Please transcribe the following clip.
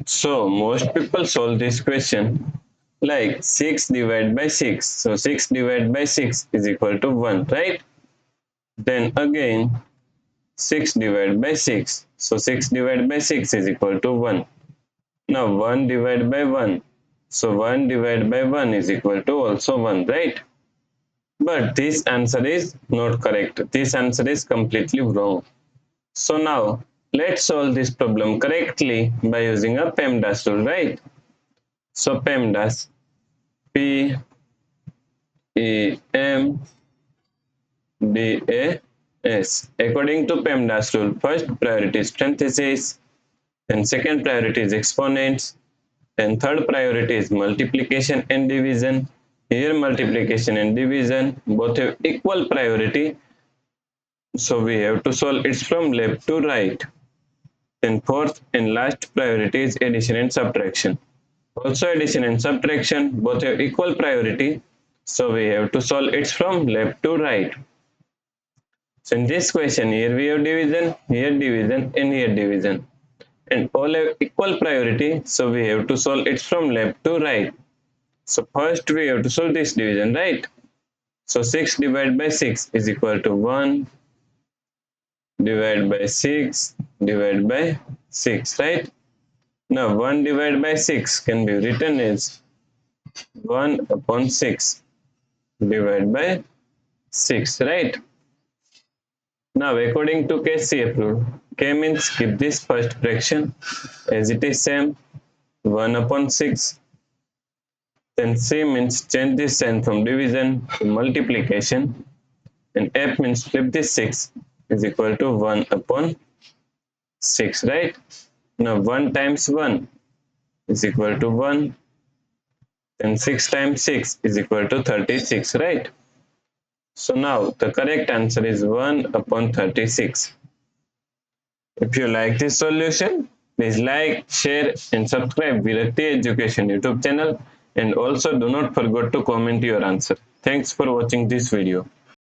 So most people solve this question like 6 divided by 6. So 6 divided by 6 is equal to 1, right? Then again 6 divided by 6. So 6 divided by 6 is equal to 1. Now 1 divided by 1. So 1 divided by 1 is equal to also 1, right? But this answer is not correct. This answer is completely wrong. So now let's solve this problem correctly by using a PEMDAS rule, right? So PEMDAS, P E M D A S. According to PEMDAS rule, first priority is parentheses, then second priority is exponents, then third priority is multiplication and division. Here multiplication and division both have equal priority, so we have to solve it from left to right. Then fourth and last priority is addition and subtraction. Also addition and subtraction both have equal priority, so we have to solve it from left to right. So in this question, here we have division, and here division. And all have equal priority, so we have to solve it from left to right. So first we have to solve this division, right? So 6 divided by 6 is equal to 1 divided by 6 divided by 6, right? Now 1 divided by 6 can be written as 1 upon 6 divided by 6, right? Now according to KCF rule, K means keep this first fraction as it is same, 1 upon 6. Then C means change this sign from division to multiplication, and F means flip this 6 is equal to 1 upon 6, right? Now 1 times 1 is equal to 1, then 6 times 6 is equal to 36, right? So now the correct answer is 1 upon 36. If you like this solution, please like, share and subscribe Virakti Education YouTube channel, and also do not forget to comment your answer. Thanks for watching this video.